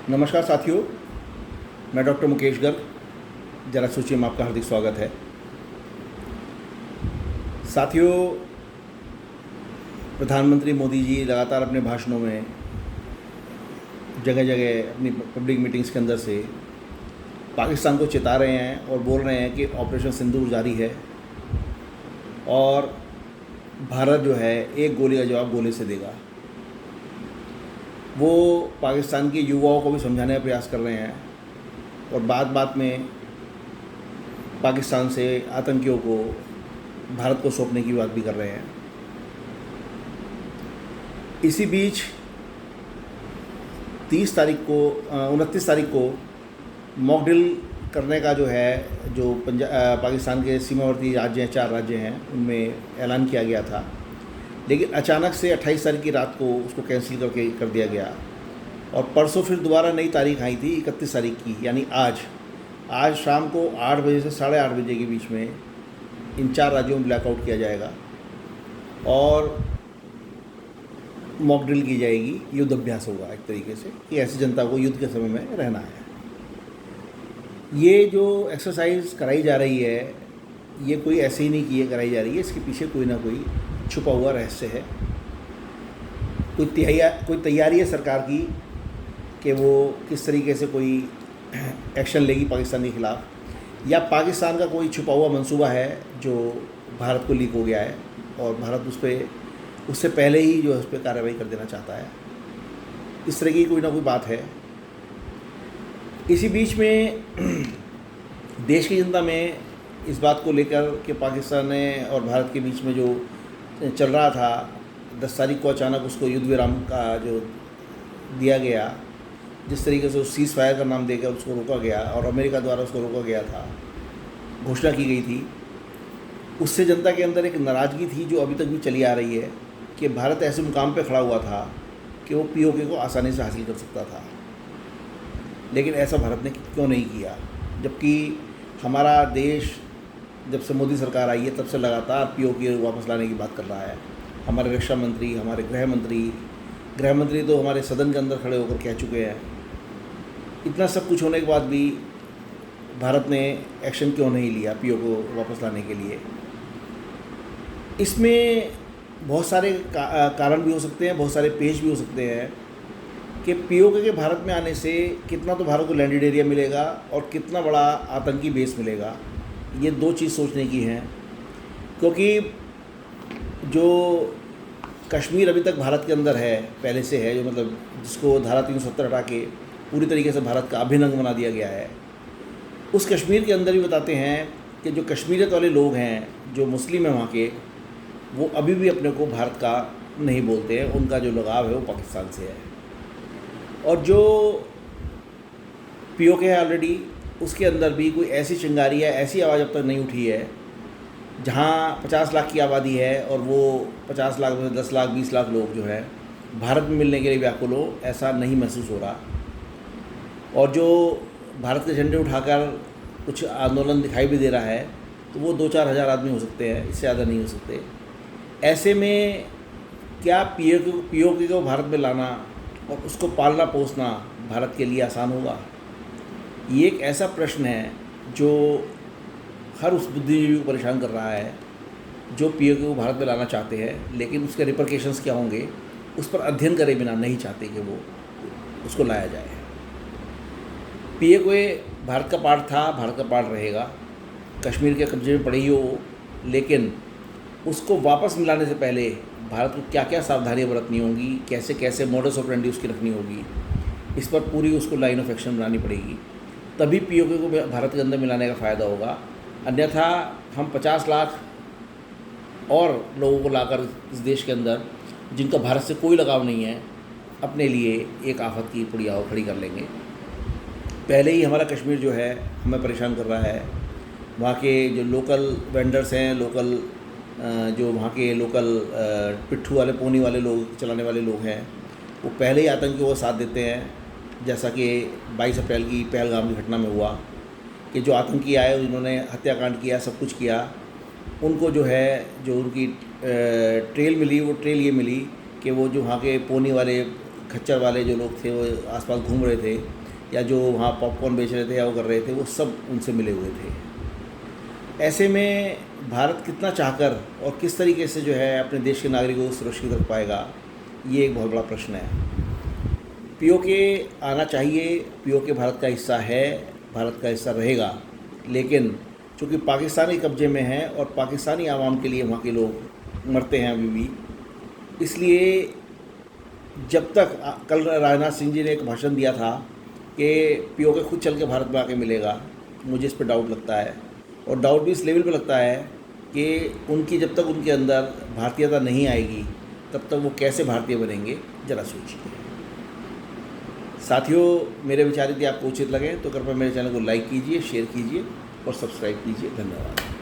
नमस्कार साथियों, मैं डॉक्टर मुकेश गर्ग। जरा सोचिए में आपका हार्दिक स्वागत है। साथियों, प्रधानमंत्री मोदी जी लगातार अपने भाषणों में जगह जगह अपनी पब्लिक मीटिंग्स के अंदर से पाकिस्तान को चिता रहे हैं और बोल रहे हैं कि ऑपरेशन सिंदूर जारी है और भारत जो है एक गोली का जवाब गोली से देगा। वो पाकिस्तान के युवाओं को भी समझाने का प्रयास कर रहे हैं और बात बात में पाकिस्तान से आतंकियों को भारत को सौंपने की बात भी कर रहे हैं। इसी बीच 29 तारीख को मॉक ड्रिल करने का जो पाकिस्तान के सीमावर्ती राज्य हैं, 4 राज्य हैं, उनमें ऐलान किया गया था। लेकिन अचानक से 28 तारीख की रात को उसको कैंसिल कर दिया गया और परसों फिर दोबारा नई तारीख आई थी 31 तारीख की, यानी आज शाम को 8 बजे से 8:30 बजे के बीच में इन 4 राज्यों में ब्लैकआउट किया जाएगा और मॉक ड्रिल की जाएगी। युद्ध अभ्यास होगा एक तरीके से कि ऐसी जनता को युद्ध के समय में रहना है। ये जो एक्सरसाइज कराई जा रही है, ये कोई ऐसे ही नहीं की कराई जा रही है। इसके पीछे कोई ना कोई छुपा हुआ रहस्य है। कोई तैयारी है सरकार की कि वो किस तरीके से कोई एक्शन लेगी पाकिस्तान के ख़िलाफ़, या पाकिस्तान का कोई छुपा हुआ मंसूबा है जो भारत को लीक हो गया है और भारत उससे पहले ही जो है उस पर कार्रवाई कर देना चाहता है। इस तरह की कोई ना कोई बात है। इसी बीच में देश की जनता में इस बात को लेकर कि पाकिस्तान और भारत के बीच में जो चल रहा था, 10 तारीख को अचानक उसको युद्ध विराम का जो दिया गया, जिस तरीके से उस सीज़ फायर का नाम देकर उसको रोका गया और अमेरिका द्वारा उसको रोका गया था, घोषणा की गई थी, उससे जनता के अंदर एक नाराज़गी थी जो अभी तक भी चली आ रही है कि भारत ऐसे मुकाम पे खड़ा हुआ था कि वो पीओके को आसानी से हासिल कर सकता था। लेकिन ऐसा भारत ने क्यों नहीं किया, जबकि हमारा देश जब से मोदी सरकार आई है तब से लगातार पीओके वापस लाने की बात कर रहा है। हमारे रक्षा मंत्री, हमारे गृह मंत्री तो हमारे सदन के अंदर खड़े होकर कह चुके हैं। इतना सब कुछ होने के बाद भी भारत ने एक्शन क्यों नहीं लिया पीओके को वापस लाने के लिए? इसमें बहुत सारे कारण भी हो सकते हैं, बहुत सारे पेश भी हो सकते हैं कि पीओके के भारत में आने से कितना तो भारत को लैंडेड एरिया मिलेगा और कितना बड़ा आतंकी बेस मिलेगा। ये 2 चीज़ सोचने की हैं, क्योंकि जो कश्मीर अभी तक भारत के अंदर है, पहले से है, जो मतलब जिसको धारा 370 हटा के पूरी तरीके से भारत का अभिन्न अंग बना दिया गया है, उस कश्मीर के अंदर भी बताते हैं कि जो कश्मीरियत वाले लोग हैं, जो मुस्लिम हैं वहाँ के, वो अभी भी अपने को भारत का नहीं बोलते हैं। उनका जो लगाव है वो पाकिस्तान से है। और जो पीओके है ऑलरेडी, उसके अंदर भी कोई ऐसी चिंगारी है, ऐसी आवाज़ अब तक नहीं उठी है जहाँ 50 लाख की आबादी है और वो 50 लाख में 10 लाख 20 लाख लोग जो है भारत में मिलने के लिए व्याकुल हो, ऐसा नहीं महसूस हो रहा। और जो भारत के झंडे उठाकर कुछ आंदोलन दिखाई भी दे रहा है, तो वो 2-4 हज़ार आदमी हो सकते हैं, इससे ज़्यादा नहीं हो सकते। ऐसे में क्या पीओके को भारत में लाना और उसको पालना पोसना भारत के लिए आसान होगा? ये एक ऐसा प्रश्न है जो हर उस बुद्धिजीवी को परेशान कर रहा है जो पीओके को भारत में लाना चाहते हैं, लेकिन उसके रिपरकेशंस क्या होंगे उस पर अध्ययन करे बिना नहीं चाहते कि वो उसको लाया जाए। पीओके भारत का पार्ट था, भारत का पार्ट रहेगा, कश्मीर के कब्जे में पड़ी हो, लेकिन उसको वापस मिलाने से पहले भारत को क्या क्या सावधानियाँ बरतनी होंगी, कैसे कैसे मॉडस ऑपरेंडी उसकी रखनी होगी, इस पर पूरी उसको लाइन ऑफ एक्शन बनानी पड़ेगी। तभी पीओके को भारत के अंदर मिलाने का फ़ायदा होगा। अन्यथा हम 50 लाख और लोगों को लाकर इस देश के अंदर, जिनका भारत से कोई लगाव नहीं है, अपने लिए एक आफत की पुड़िया खड़ी कर लेंगे। पहले ही हमारा कश्मीर जो है हमें परेशान कर रहा है। वहाँ के जो लोकल वेंडर्स हैं, जो वहाँ के लोकल पिट्ठू वाले, पोनी वाले लोग, चलाने वाले लोग हैं, वो पहले ही आतंकियों को साथ देते हैं। जैसा कि 22 अप्रैल की पहलगाम की घटना में हुआ कि जो आतंकी आए, उन्होंने हत्याकांड किया, सब कुछ किया, उनको जो है जो उनकी ट्रेल मिली, वो ट्रेल ये मिली कि वो जो वहाँ के पोनी वाले खच्चर वाले जो लोग थे वो आसपास घूम रहे थे, या जो वहाँ पॉपकॉर्न बेच रहे थे या वो कर रहे थे, वो सब उनसे मिले हुए थे। ऐसे में भारत कितना चाहकर और किस तरीके से जो है अपने देश के नागरिकों को सुरक्षित रख पाएगा, ये एक बहुत बड़ा प्रश्न है। पीओके आना चाहिए, पीओके भारत का हिस्सा है, भारत का हिस्सा रहेगा, लेकिन चूँकि पाकिस्तानी कब्जे में है और पाकिस्तानी आवाम के लिए वहाँ के लोग मरते हैं अभी भी, इसलिए जब तक कल राजनाथ सिंह जी ने एक भाषण दिया था कि पीओके खुद चल के भारत में आके मिलेगा, मुझे इस पर डाउट लगता है। और डाउट भी इस लेवल पे लगता है कि उनकी जब तक उनके अंदर भारतीयता नहीं आएगी तब तक वो कैसे भारतीय बनेंगे, ज़रा सोचिए। साथियों, मेरे विचार यदि आपको उचित लगे तो कृपया मेरे चैनल को लाइक कीजिए, शेयर कीजिए और सब्सक्राइब कीजिए। धन्यवाद।